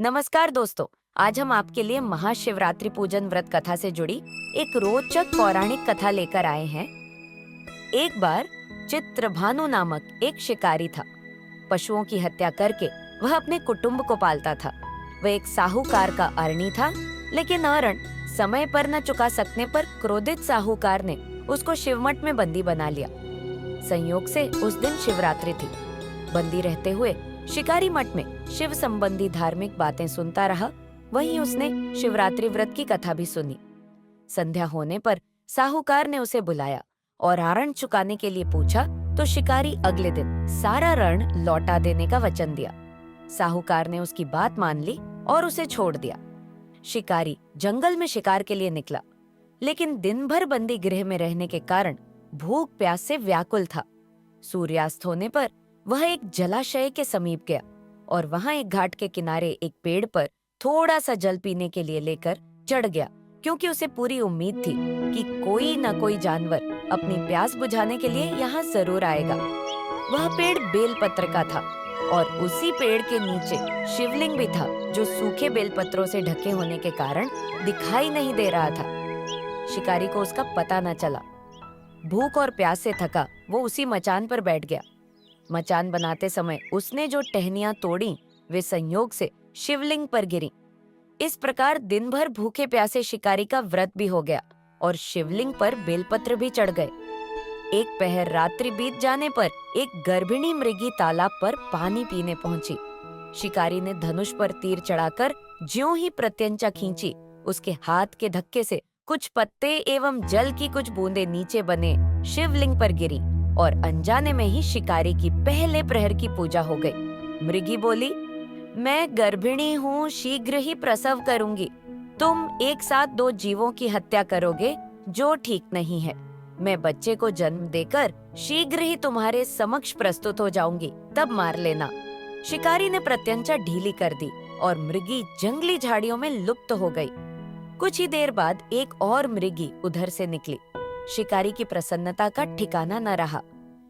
नमस्कार दोस्तों। आज हम आपके लिए महाशिवरात्रि पूजन व्रत कथा से जुड़ी एक रोचक पौराणिक कथा लेकर आए हैं। एक बार चित्रभानु नामक एक शिकारी था। पशुओं की हत्या करके वह अपने कुटुंब को पालता था। वह एक साहूकार का अरणी था, लेकिन अरण समय पर न चुका सकने पर क्रोधित साहूकार ने उसको शिवमठ में बंदी बना लिया। संयोग से उस दिन शिवरात्रि थी। बंदी रहते हुए शिकारी मठ में शिव संबंधी धार्मिक बातें सुनता रहा। वहीं उसने शिवरात्रि व्रत की कथा भी सुनी। संध्या होने पर साहूकार ने उसे बुलाया और ऋण चुकाने के लिए पूछा, तो शिकारी अगले दिन सारा ऋण लौटा देने का वचन दिया। साहूकार ने उसकी बात मान ली और उसे छोड़ दिया। शिकारी जंगल में शिकार के लिए निकला, लेकिन दिन भर बंदी गृह में रहने के कारण भूख प्यास से व्याकुल था। सूर्यास्त होने पर वह एक जलाशय के समीप गया और वहां एक घाट के किनारे एक पेड़ पर थोड़ा सा जल पीने के लिए लेकर चढ़ गया, क्योंकि उसे पूरी उम्मीद थी कि कोई न कोई जानवर अपनी प्यास बुझाने के लिए यहाँ जरूर आएगा। वह पेड़ बेलपत्र का था और उसी पेड़ के नीचे शिवलिंग भी था, जो सूखे बेलपत्रों से ढके होने के कारण दिखाई नहीं दे रहा था। शिकारी को उसका पता न चला। भूख और प्यास से थका वो उसी मचान पर बैठ गया। मचान बनाते समय उसने जो टहनियां तोड़ी वे संयोग से शिवलिंग पर गिरी। इस प्रकार दिन भर भूखे प्यासे शिकारी का व्रत भी हो गया और शिवलिंग पर बेलपत्र भी चढ़ गए। एक पहर रात्रि बीत जाने पर एक गर्भिणी मृगी तालाब पर पानी पीने पहुंची। शिकारी ने धनुष पर तीर चढ़ाकर ज्यों ही प्रत्यंचा खींची, उसके हाथ के धक्के से कुछ पत्ते एवं जल की कुछ बूंदें नीचे बने शिवलिंग पर गिरी और अनजाने में ही शिकारी की पहले प्रहर की पूजा हो गई। मृगी बोली, मैं गर्भिणी हूँ, शीघ्र ही प्रसव करूंगी। तुम एक साथ दो जीवों की हत्या करोगे, जो ठीक नहीं है। मैं बच्चे को जन्म देकर शीघ्र ही तुम्हारे समक्ष प्रस्तुत हो जाऊंगी, तब मार लेना। शिकारी ने प्रत्यंचा ढीली कर दी और मृगी जंगली झाड़ियों में लुप्त हो गई। कुछ ही देर बाद एक और मृगी उधर से निकली। शिकारी की प्रसन्नता का ठिकाना न रहा।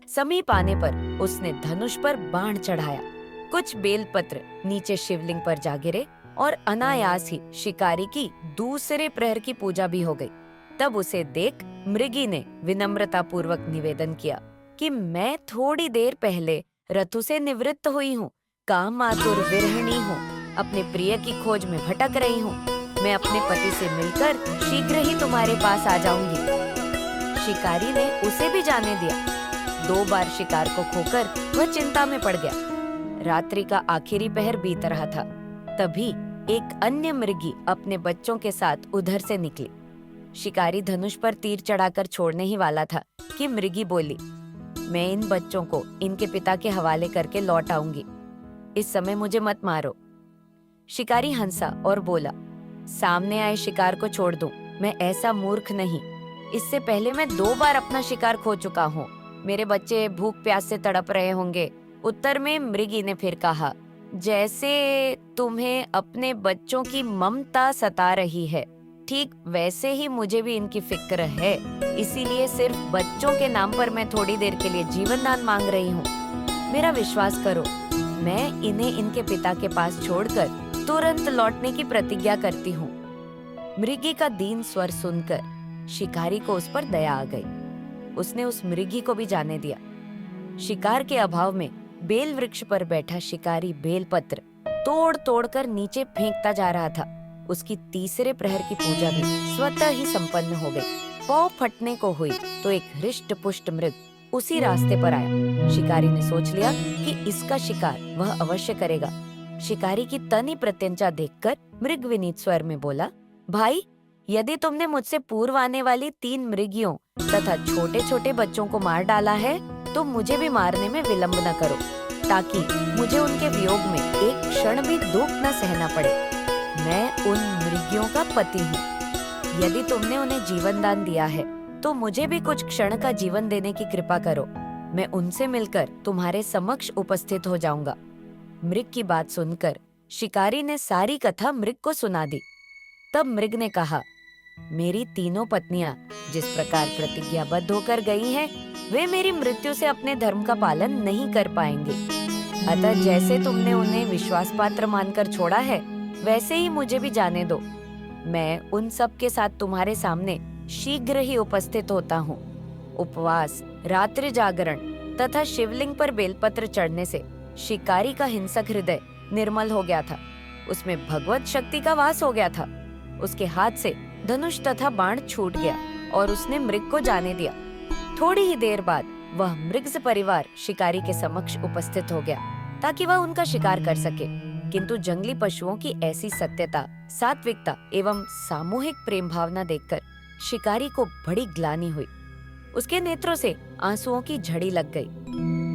समीप आने पर उसने धनुष पर बाण चढ़ाया। कुछ बेलपत्र नीचे शिवलिंग पर जा गिरे और अनायास ही शिकारी की दूसरे प्रहर की पूजा भी हो गई। तब उसे देख मृगी ने विनम्रता पूर्वक निवेदन किया कि मैं थोड़ी देर पहले रथु से निवृत्त हुई हूँ, काम आतुर विरहिणी हूँ, अपने प्रिय की खोज में भटक रही हूँ। मैं अपने पति से मिलकर शीघ्र ही तुम्हारे पास आ जाऊंगी। शिकारी ने उसे भी जाने दिया। 2 बार शिकार को खोकर वह चिंता में पड़ गया। रात्रि का आखिरी पहर बीत रहा था। तभी एक अन्य मृगी अपने बच्चों के साथ उधर से निकली। शिकारी धनुष पर तीर चढ़ाकर छोड़ने ही वाला था कि मृगी बोली, मैं इन बच्चों को इनके पिता के हवाले करके लौट आऊंगी। इस समय मुझे मत मारो। शिकारी हंसा और बोला, सामने आए शिकार को छोड़ दूं, मैं ऐसा मूर्ख नहीं। इससे पहले मैं 2 बार अपना शिकार खो चुका हूँ। मेरे बच्चे भूख प्यास से तड़प रहे होंगे। उत्तर में मृगी ने फिर कहा, जैसे तुम्हें अपने बच्चों की ममता सता रही है, ठीक वैसे ही मुझे भी इनकी फिक्र है। इसीलिए सिर्फ बच्चों के नाम पर मैं थोड़ी देर के लिए जीवन दान मांग रही हूँ। मेरा विश्वास करो, मैं इन्हें इनके पिता के पास छोड़कर तुरंत लौटने की प्रतिज्ञा करती हूँ। मृगी का दीन स्वर सुनकर शिकारी को उस पर दया आ गई। उसने उस मृगी को भी जाने दिया। शिकार के अभाव में बेल वृक्ष पर बैठा शिकारी बेलपत्र तोड़ तोड़ कर नीचे फेंकता जा रहा था। उसकी तीसरे प्रहर की पूजा भी स्वतः ही संपन्न हो गई। पौ फटने को हुई तो एक हृष्ट पुष्ट मृग उसी रास्ते पर आया। शिकारी ने सोच लिया कि इसका शिकार वह अवश्य करेगा। शिकारी की तनी प्रत्यंचा देखकर मृग विनीत स्वर में बोला, भाई, यदि तुमने मुझसे पूर्व आने वाली 3 मृगियों तथा छोटे छोटे बच्चों को मार डाला है, तो मुझे भी मारने में विलंब न करो, ताकि मुझे उनके वियोग में एक क्षण भी दुख न सहना पड़े। मैं उन मृगियों का पति हूँ। यदि तुमने उन्हें जीवन दान दिया है, तो मुझे भी कुछ क्षण का जीवन देने की कृपा करो। मैं उनसे मिलकर तुम्हारे समक्ष उपस्थित हो जाऊंगा। मृग की बात सुनकर शिकारी ने सारी कथा मृग को सुना दी। तब मृग ने कहा, मेरी तीनों पत्नियां जिस प्रकार प्रतिज्ञाबद्ध होकर गई हैं, वे मेरी मृत्यु से अपने धर्म का पालन नहीं कर पाएंगे। अतः जैसे तुमने उन्हें विश्वास पात्र मानकर छोड़ा है, वैसे ही मुझे भी जाने दो। मैं उन सब के साथ तुम्हारे सामने शीघ्र ही उपस्थित होता हूँ। उपवास, रात्रि जागरण तथा शिवलिंग पर बेलपत्र चढ़ने से शिकारी का हिंसक हृदय निर्मल हो गया था। उसमें भगवत शक्ति का वास हो गया था। उसके हाथ से धनुष तथा बाण छूट गया और उसने मृग को जाने दिया। थोड़ी ही देर बाद वह मृग परिवार शिकारी के समक्ष उपस्थित हो गया ताकि वह उनका शिकार कर सके। किंतु जंगली पशुओं की ऐसी सत्यता, सात्विकता एवं सामूहिक प्रेम भावना देखकर शिकारी को बड़ी ग्लानि हुई। उसके नेत्रों से आंसुओं की झड़ी लग गई।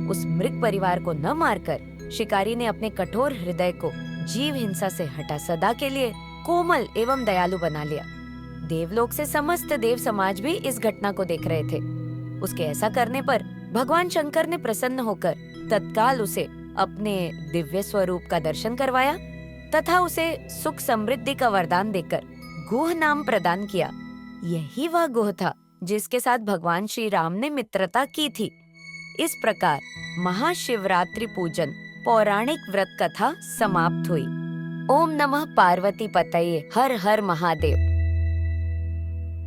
उस मृग परिवार को न मारकर शिकारी ने अपने कठोर हृदय को जीव हिंसा से हटा सदा के लिए कोमल एवं दयालु बना लिया। देवलोक से समस्त देव समाज भी इस घटना को देख रहे थे। उसके ऐसा करने पर भगवान शंकर ने प्रसन्न होकर तत्काल उसे अपने दिव्य स्वरूप का दर्शन करवाया तथा उसे सुख समृद्धि का वरदान देकर गुह नाम प्रदान किया। यही वह गुह था जिसके साथ भगवान श्री राम ने मित्रता की थी। इस प्रकार महाशिवरात्रि पूजन पौराणिक व्रत कथा समाप्त हुई। ओम नमः पार्वती पतये, हर हर महादेव।